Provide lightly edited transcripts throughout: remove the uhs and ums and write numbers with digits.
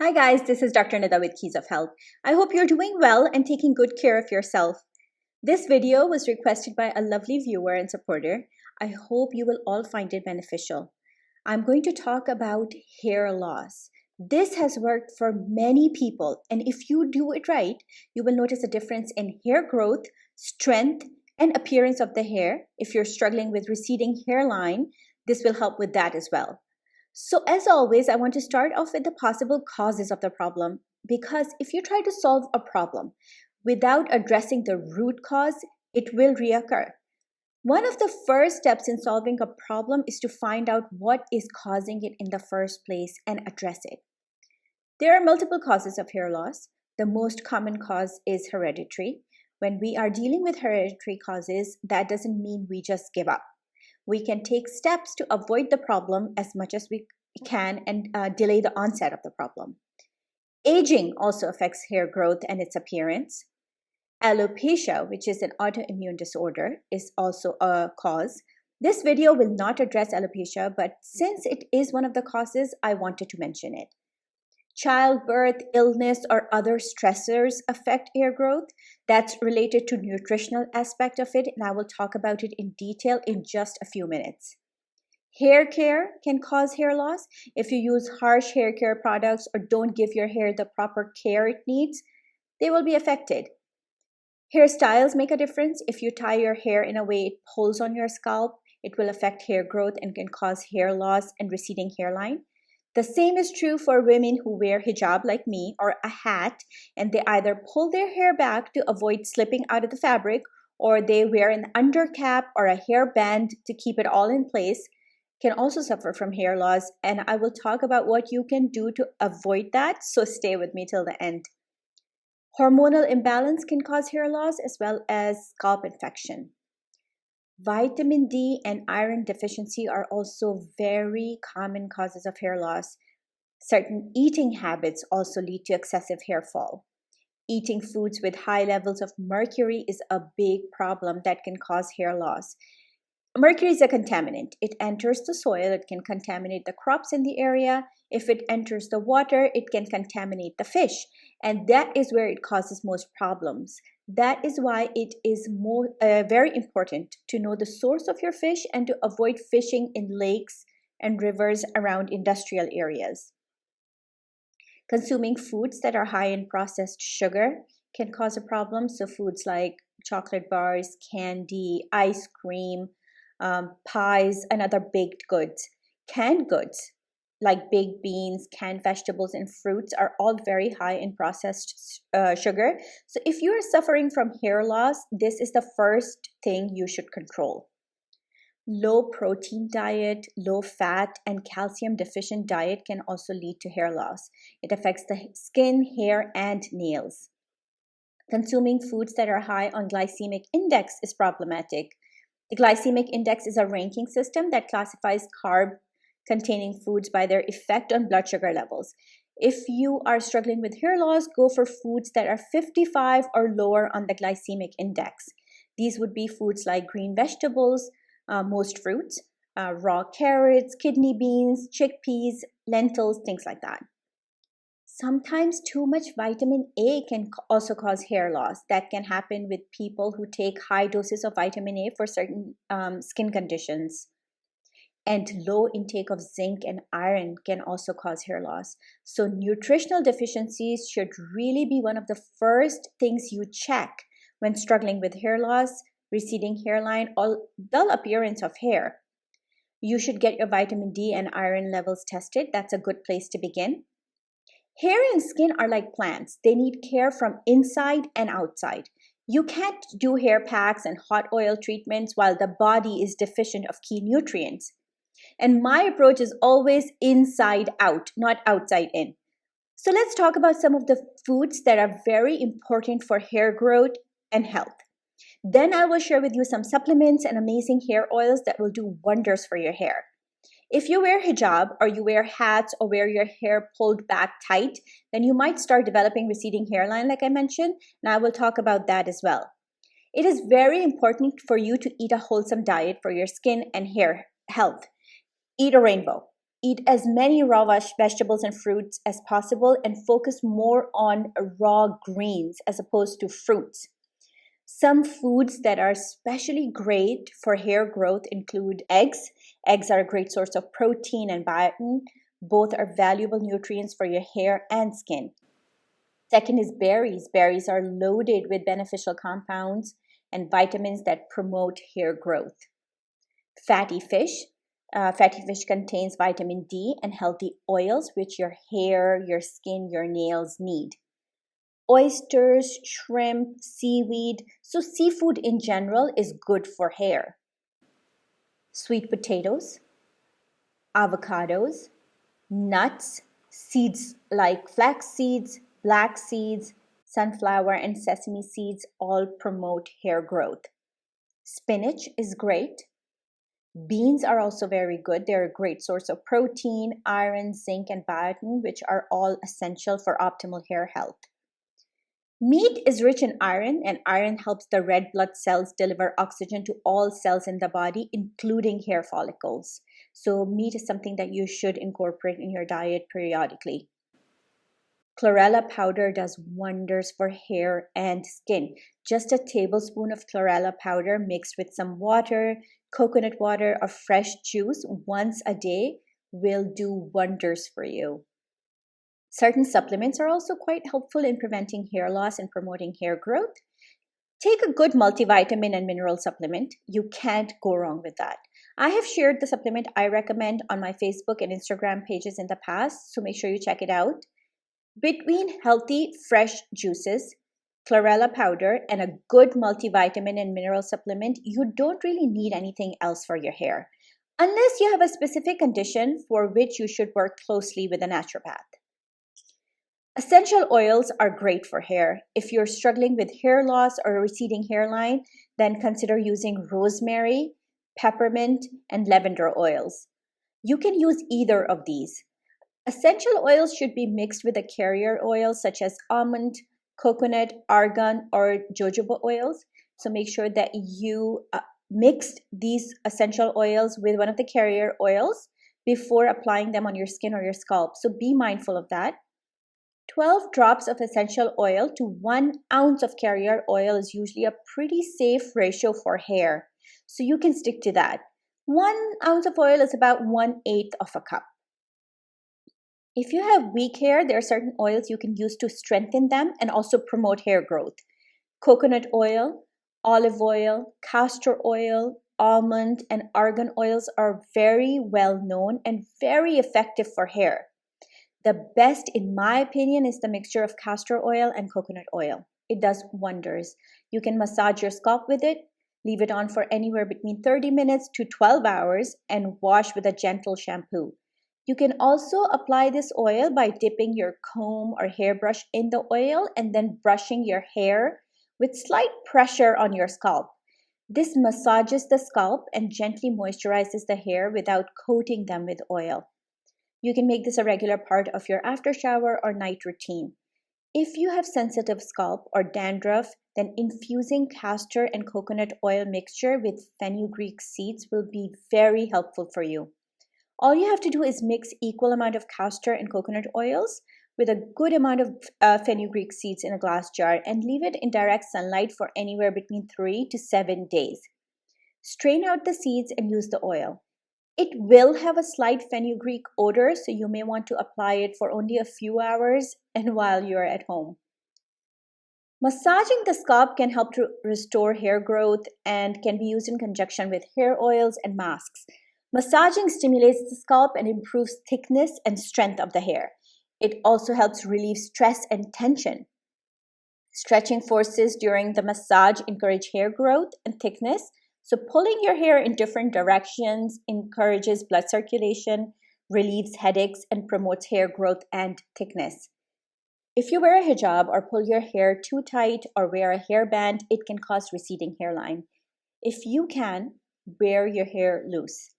Hi guys, this is Dr. Nida with Keys of Health. I hope you're doing well and taking good care of yourself. This video was requested by a lovely viewer and supporter. I hope you will all find it beneficial. I'm going to talk about hair loss. This has worked for many people, and if you do it right, you will notice a difference in hair growth, strength, and appearance of the hair. If you're struggling with receding hairline, this will help with that as well. So, as always, I want to start off with the possible causes of the problem because if you try to solve a problem without addressing the root cause, it will reoccur. One of the first steps in solving a problem is to find out what is causing it in the first place and address it. There are multiple causes of hair loss. The most common cause is hereditary. When we are dealing with hereditary causes, that doesn't mean we just give up. We can take steps to avoid the problem as much as we can and delay the onset of the problem. Aging also affects hair growth and its appearance. Alopecia, which is an autoimmune disorder, is also a cause. This video will not address alopecia, but since it is one of the causes, I wanted to mention it. Childbirth, illness, or other stressors affect hair growth. That's related to nutritional aspect of it, and I will talk about it in detail in just a few minutes. Hair care can cause hair loss. If you use harsh hair care products or don't give your hair the proper care it needs, they will be affected. Hairstyles make a difference. If you tie your hair in a way it pulls on your scalp, it will affect hair growth and can cause hair loss and receding hairline. The same is true for women who wear hijab like me or a hat, and they either pull their hair back to avoid slipping out of the fabric, or they wear an undercap or a hair band to keep it all in place, can also suffer from hair loss. And I will talk about what you can do to avoid that, so stay with me till the end. Hormonal imbalance can cause hair loss as well as scalp infection. Vitamin D and iron deficiency are also very common causes of hair loss. Certain eating habits also lead to excessive hair fall. Eating foods with high levels of mercury is a big problem that can cause hair loss. Mercury is a contaminant. It enters the soil, it can contaminate the crops in the area. If it enters the water, it can contaminate the fish. And that is where it causes most problems. That is why it is very important to know the source of your fish and to avoid fishing in lakes and rivers around industrial areas. Consuming foods that are high in processed sugar can cause a problem. So foods like chocolate bars, candy, ice cream, pies, and other baked goods. Canned goods like baked beans, canned vegetables, and fruits are all very high in processed sugar. So if you are suffering from hair loss, this is the first thing you should control. Low protein diet, low fat, and calcium deficient diet can also lead to hair loss. It affects the skin, hair, and nails. Consuming foods that are high on glycemic index is problematic. The glycemic index is a ranking system that classifies carb-containing foods by their effect on blood sugar levels. If you are struggling with hair loss, go for foods that are 55 or lower on the glycemic index. These would be foods like green vegetables, most fruits, raw carrots, kidney beans, chickpeas, lentils, things like that. Sometimes too much vitamin A can also cause hair loss. That can happen with people who take high doses of vitamin A for certain skin conditions. And low intake of zinc and iron can also cause hair loss. So nutritional deficiencies should really be one of the first things you check when struggling with hair loss, receding hairline, or dull appearance of hair. You should get your vitamin D and iron levels tested. That's a good place to begin. Hair and skin are like plants. They need care from inside and outside. You can't do hair packs and hot oil treatments while the body is deficient of key nutrients. And my approach is always inside out, not outside in. So let's talk about some of the foods that are very important for hair growth and health. Then I will share with you some supplements and amazing hair oils that will do wonders for your hair. If you wear hijab or you wear hats or wear your hair pulled back tight, then you might start developing receding hairline like I mentioned, and I will talk about that as well. It is very important for you to eat a wholesome diet for your skin and hair health. Eat a rainbow. Eat as many raw vegetables and fruits as possible and focus more on raw greens as opposed to fruits. Some foods that are especially great for hair growth include eggs. Eggs are a great source of protein and biotin. Both are valuable nutrients for your hair and skin. Second is berries. Berries are loaded with beneficial compounds and vitamins that promote hair growth. Fatty fish. Fatty fish contains vitamin D and healthy oils, which your hair, your skin, your nails need. Oysters, shrimp, seaweed. So, seafood in general is good for hair. Sweet potatoes, avocados, nuts, seeds like flax seeds, black seeds, sunflower, and sesame seeds all promote hair growth. Spinach is great. Beans are also very good. They're a great source of protein, iron, zinc, and biotin, which are all essential for optimal hair health. Meat is rich in iron, and iron helps the red blood cells deliver oxygen to all cells in the body, including hair follicles. So, meat is something that you should incorporate in your diet periodically. Chlorella powder does wonders for hair and skin. Just a tablespoon of chlorella powder mixed with some water, coconut water, or fresh juice once a day will do wonders for you. Certain supplements are also quite helpful in preventing hair loss and promoting hair growth. Take a good multivitamin and mineral supplement. You can't go wrong with that. I have shared the supplement I recommend on my Facebook and Instagram pages in the past, so make sure you check it out. Between healthy, fresh juices, chlorella powder, and a good multivitamin and mineral supplement, you don't really need anything else for your hair, unless you have a specific condition for which you should work closely with a naturopath. Essential oils are great for hair. If you're struggling with hair loss or a receding hairline, then consider using rosemary, peppermint, and lavender oils. You can use either of these. Essential oils should be mixed with a carrier oil such as almond, coconut, argan, or jojoba oils. So make sure that you mix these essential oils with one of the carrier oils before applying them on your skin or your scalp. So be mindful of that. 12 drops of essential oil to 1 ounce of carrier oil is usually a pretty safe ratio for hair. So you can stick to that. 1 ounce of oil is about 1/8 of a cup. If you have weak hair, there are certain oils you can use to strengthen them and also promote hair growth. Coconut oil, olive oil, castor oil, almond, and argan oils are very well known and very effective for hair. The best, in my opinion, is the mixture of castor oil and coconut oil. It does wonders. You can massage your scalp with it, leave it on for anywhere between 30 minutes to 12 hours, and wash with a gentle shampoo. You can also apply this oil by dipping your comb or hairbrush in the oil and then brushing your hair with slight pressure on your scalp. This massages the scalp and gently moisturizes the hair without coating them with oil. You can make this a regular part of your after shower or night routine. If you have sensitive scalp or dandruff, then infusing castor and coconut oil mixture with fenugreek seeds will be very helpful for you. All you have to do is mix equal amount of castor and coconut oils with a good amount of fenugreek seeds in a glass jar and leave it in direct sunlight for anywhere between 3 to 7 days. Strain out the seeds and use the oil. It will have a slight fenugreek odor, so you may want to apply it for only a few hours and while you're at home. Massaging the scalp can help to restore hair growth and can be used in conjunction with hair oils and masks. Massaging stimulates the scalp and improves thickness and strength of the hair. It also helps relieve stress and tension. Stretching forces during the massage encourage hair growth and thickness. So pulling your hair in different directions encourages blood circulation, relieves headaches, and promotes hair growth and thickness. If you wear a hijab or pull your hair too tight or wear a hairband, it can cause receding hairline. If you can, wear your hair loose.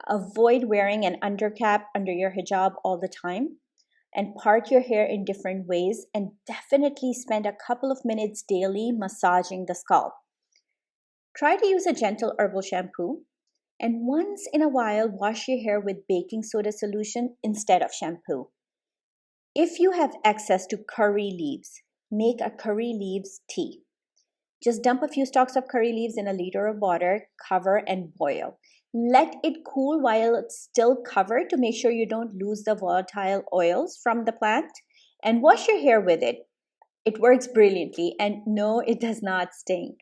Avoid wearing an undercap under your hijab all the time, and part your hair in different ways, and definitely spend a couple of minutes daily massaging the scalp. Try to use a gentle herbal shampoo. And once in a while, wash your hair with baking soda solution instead of shampoo. If you have access to curry leaves, make a curry leaves tea. Just dump a few stalks of curry leaves in a liter of water, cover and boil. Let it cool while it's still covered to make sure you don't lose the volatile oils from the plant, and wash your hair with it. It works brilliantly, and no, it does not stink.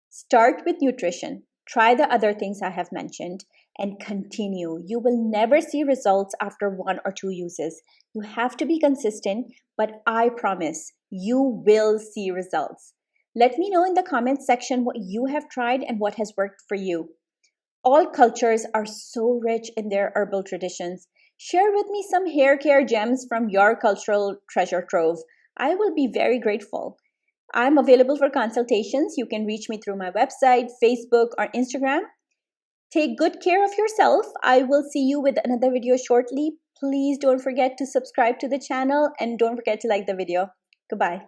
Start with nutrition. Try the other things I have mentioned and continue. You will never see results after 1 or 2 uses. You have to be consistent, but I promise you will see results. Let me know in the comments section what you have tried and what has worked for you. All cultures are so rich in their herbal traditions. Share with me some hair care gems from your cultural treasure trove. I will be very grateful. I'm available for consultations. You can reach me through my website, Facebook, or Instagram. Take good care of yourself. I will see you with another video shortly. Please don't forget to subscribe to the channel and don't forget to like the video. Goodbye.